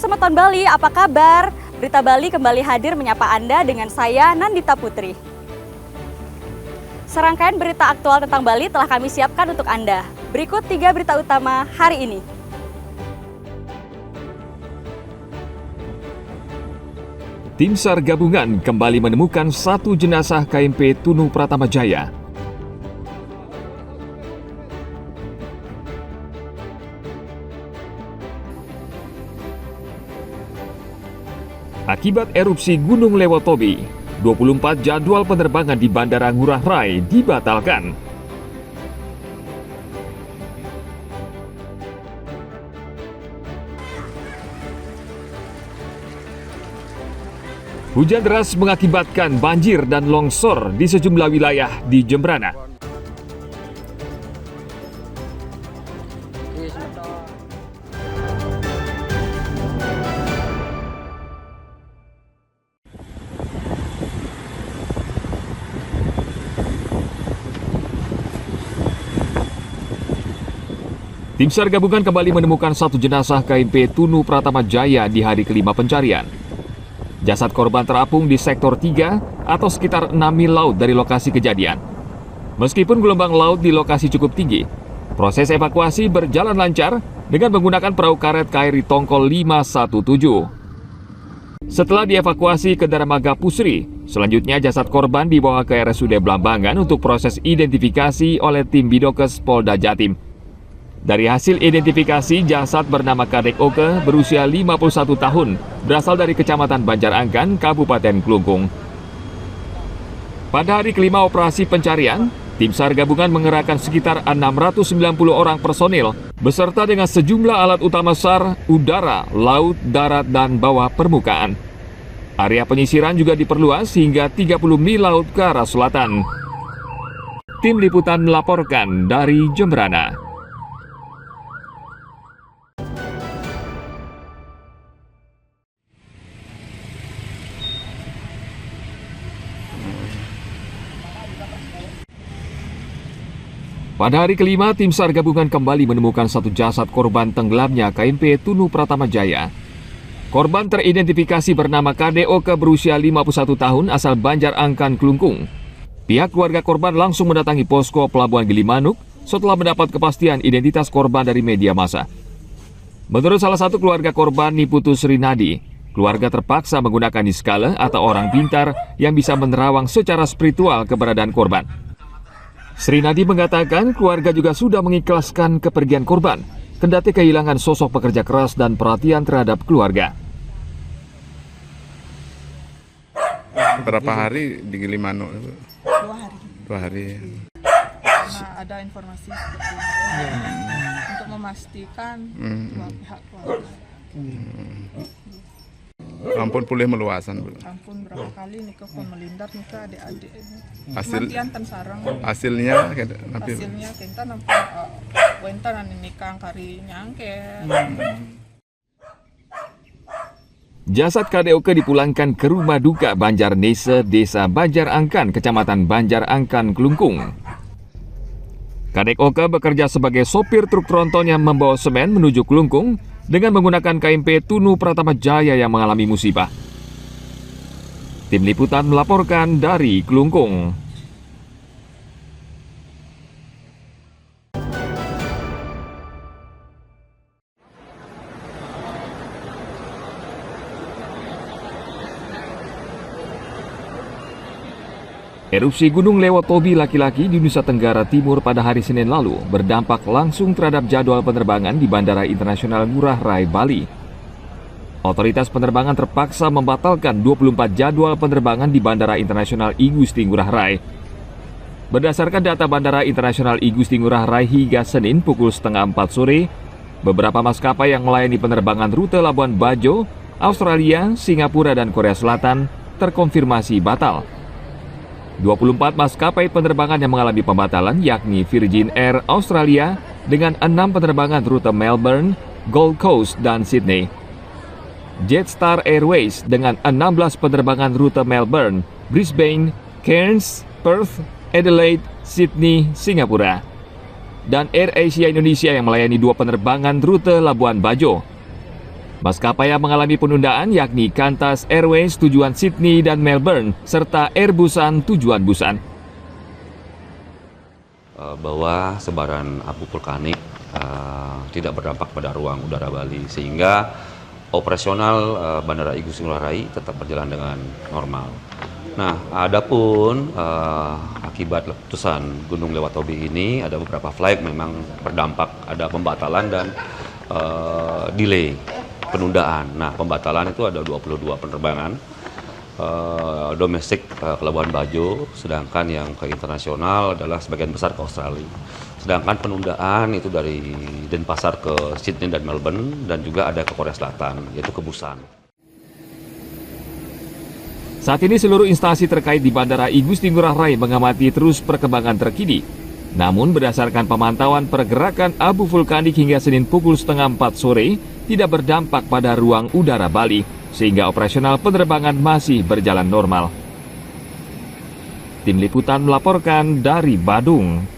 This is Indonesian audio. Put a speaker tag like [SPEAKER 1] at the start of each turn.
[SPEAKER 1] Semeton Bali, apa kabar? Berita Bali kembali hadir menyapa Anda dengan saya, Nandita Putri. Serangkaian berita aktual tentang Bali telah kami siapkan untuk Anda. Berikut 3 berita utama hari ini.
[SPEAKER 2] Tim SAR gabungan kembali menemukan 1 jenazah KMP Tunu Pratama Jaya. Akibat erupsi Gunung Lewotobi, 24 jadwal penerbangan di Bandara Ngurah Rai dibatalkan. Hujan deras mengakibatkan banjir dan longsor di sejumlah wilayah di Jembrana. Tim SAR gabungan kembali menemukan 1 jenazah KMP Tunu Pratama Jaya di hari kelima pencarian. Jasad korban terapung di sektor 3 atau sekitar 6 mil laut dari lokasi kejadian. Meskipun gelombang laut di lokasi cukup tinggi, proses evakuasi berjalan lancar dengan menggunakan perahu karet KRI Tongkol 517. Setelah dievakuasi ke Darmaga Pusri, selanjutnya jasad korban dibawa ke RSUD Blambangan untuk proses identifikasi oleh tim Bidokes Polda Jatim. Dari hasil identifikasi, jasad bernama Kadek Oke berusia 51 tahun, berasal dari Kecamatan Banjarangkan, Kabupaten Klungkung. Pada hari kelima operasi pencarian, tim SAR gabungan mengerahkan sekitar 690 orang personil, beserta dengan sejumlah alat utama SAR, udara, laut, darat, dan bawah permukaan. Area penyisiran juga diperluas hingga 30 mil laut ke arah selatan. Tim Liputan melaporkan dari Jembrana. Pada hari kelima, tim SAR gabungan kembali menemukan 1 jasad korban tenggelamnya KMP Tunu Pratama Jaya. Korban teridentifikasi bernama Kadek Oke berusia 51 tahun asal Banjarangkan, Klungkung. Pihak keluarga korban langsung mendatangi posko Pelabuhan Gilimanuk setelah mendapat kepastian identitas korban dari media massa. Menurut salah satu keluarga korban, Niputu Srinadi, keluarga terpaksa menggunakan niskala atau orang pintar yang bisa menerawang secara spiritual keberadaan korban. Srinadi mengatakan keluarga juga sudah mengikhlaskan kepergian korban, kendati kehilangan sosok pekerja keras dan perhatian terhadap keluarga.
[SPEAKER 3] Berapa hari di Gilimanuk?
[SPEAKER 4] 2 hari.
[SPEAKER 3] 2 hari.
[SPEAKER 4] Karena ada informasi seperti itu. Untuk memastikan dua pihak keluarga.
[SPEAKER 3] Ampun pulih meluasan, Bu.
[SPEAKER 4] Ampun berapa kali nikah pun melindar nikah adik-adik ini.
[SPEAKER 3] Hasil-
[SPEAKER 4] Kematian tan sarang.
[SPEAKER 3] Hasilnya
[SPEAKER 4] Hasilnya kita nampak wentan nikah kari nyangke.
[SPEAKER 2] Jasad Kadek Oke dipulangkan ke rumah duka Banjarnese, Desa Banjarangkan, Kecamatan Banjarangkan, Klungkung. Kadek Oke bekerja sebagai sopir truk tronton yang membawa semen menuju Klungkung dengan menggunakan KMP Tunu Pratama Jaya yang mengalami musibah. Tim Liputan melaporkan dari Klungkung. Erupsi Gunung Lewotobi laki-laki di Nusa Tenggara Timur pada hari Senin lalu berdampak langsung terhadap jadwal penerbangan di Bandara Internasional Ngurah Rai, Bali. Otoritas penerbangan terpaksa membatalkan 24 jadwal penerbangan di Bandara Internasional I Gusti Ngurah Rai. Berdasarkan data Bandara Internasional I Gusti Ngurah Rai hingga Senin pukul 3:30 sore, beberapa maskapai yang melayani penerbangan rute Labuan Bajo, Australia, Singapura, dan Korea Selatan terkonfirmasi batal. 24 maskapai penerbangan yang mengalami pembatalan yakni Virgin Air Australia dengan 6 penerbangan rute Melbourne, Gold Coast, dan Sydney. Jetstar Airways dengan 16 penerbangan rute Melbourne, Brisbane, Cairns, Perth, Adelaide, Sydney, Singapura. Dan Air Asia Indonesia yang melayani 2 penerbangan rute Labuan Bajo. Maskapai yang mengalami penundaan yakni Qantas Airways tujuan Sydney dan Melbourne, serta Air Busan tujuan Busan.
[SPEAKER 5] Bahwa sebaran abu vulkanik tidak berdampak pada ruang udara Bali, sehingga operasional Bandara Igusti Ngurah Rai tetap berjalan dengan normal. Nah, adapun akibat letusan Gunung Lewatobi ini ada beberapa flight memang berdampak, ada pembatalan dan delay, penundaan. Nah, pembatalan itu ada 22 penerbangan domestik ke Labuan Bajo, sedangkan yang ke internasional adalah sebagian besar ke Australia. Sedangkan penundaan itu dari Denpasar ke Sydney dan Melbourne, dan juga ada ke Korea Selatan, yaitu ke Busan.
[SPEAKER 2] Saat ini seluruh instansi terkait di Bandara Igusti Ngurah Rai mengamati terus perkembangan terkini. Namun berdasarkan pemantauan pergerakan abu vulkanik hingga Senin pukul 3:30 sore tidak berdampak pada ruang udara Bali, sehingga operasional penerbangan masih berjalan normal. Tim Liputan melaporkan dari Badung.